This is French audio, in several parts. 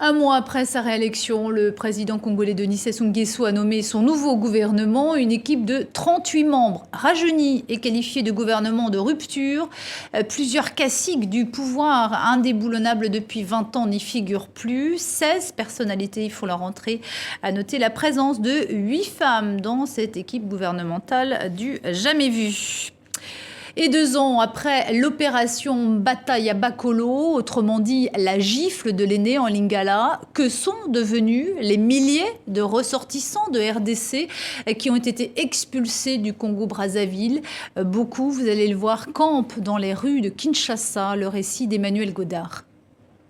Un mois après sa réélection, le président congolais Denis Sassou Nguesso a nommé son nouveau gouvernement, une équipe de 38 membres, rajeunis et qualifiés de gouvernement de rupture. Plusieurs caciques du pouvoir indéboulonnables depuis 20 ans n'y figurent plus. 16 personnalités font leur entrée. À noter la présence de 8 femmes dans cette équipe gouvernementale du jamais vu. Et 2 ans après l'opération Bataille à Bakolo, autrement dit la gifle de l'aîné en Lingala, que sont devenus les milliers de ressortissants de RDC qui ont été expulsés du Congo-Brazzaville? Beaucoup, vous allez le voir, campent dans les rues de Kinshasa, le récit d'Emmanuel Godard.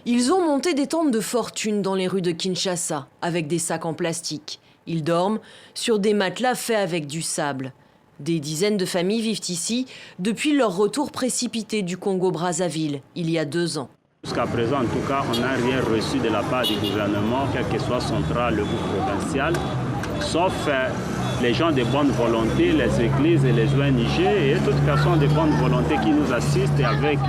Ils ont monté des tentes de fortune dans les rues de Kinshasa, avec des sacs en plastique. Ils dorment sur des matelas faits avec du sable. Des dizaines de familles vivent ici depuis leur retour précipité du Congo-Brazzaville, il y a 2 ans. Jusqu'à présent, en tout cas, on n'a rien reçu de la part du gouvernement, quel que soit central ou provincial, sauf les gens de bonne volonté, les églises et les ONG et toutes personnes de bonne volonté qui nous assistent avec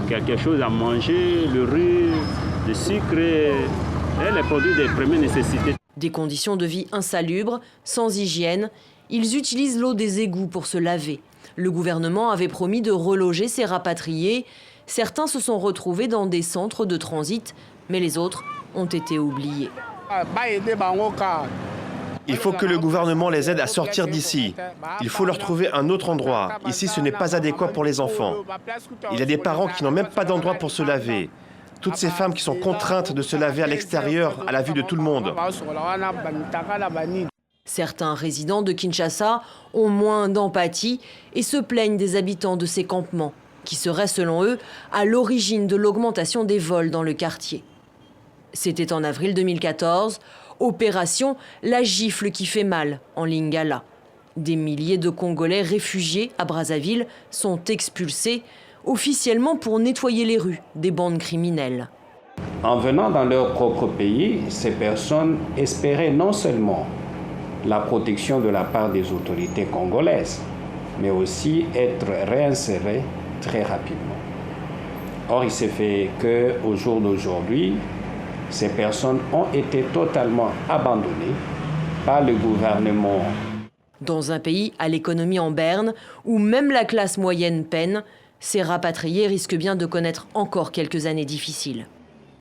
quelque chose à manger, le riz, le sucre et les produits de première nécessité. Des conditions de vie insalubres, sans hygiène. Ils utilisent l'eau des égouts pour se laver. Le gouvernement avait promis de reloger ces rapatriés. Certains se sont retrouvés dans des centres de transit, mais les autres ont été oubliés. Il faut que le gouvernement les aide à sortir d'ici. Il faut leur trouver un autre endroit. Ici, ce n'est pas adéquat pour les enfants. Il y a des parents qui n'ont même pas d'endroit pour se laver. Toutes ces femmes qui sont contraintes de se laver à l'extérieur, à la vue de tout le monde. Certains résidents de Kinshasa ont moins d'empathie et se plaignent des habitants de ces campements, qui seraient selon eux à l'origine de l'augmentation des vols dans le quartier. C'était en avril 2014, opération La Gifle qui fait mal en Lingala. Des milliers de Congolais réfugiés à Brazzaville sont expulsés, officiellement pour nettoyer les rues des bandes criminelles. En venant dans leur propre pays, ces personnes espéraient non seulement la protection de la part des autorités congolaises, mais aussi être réinsérés très rapidement. Or, il s'est fait qu'au jour d'aujourd'hui, ces personnes ont été totalement abandonnées par le gouvernement. Dans un pays à l'économie en berne, où même la classe moyenne peine, ces rapatriés risquent bien de connaître encore quelques années difficiles.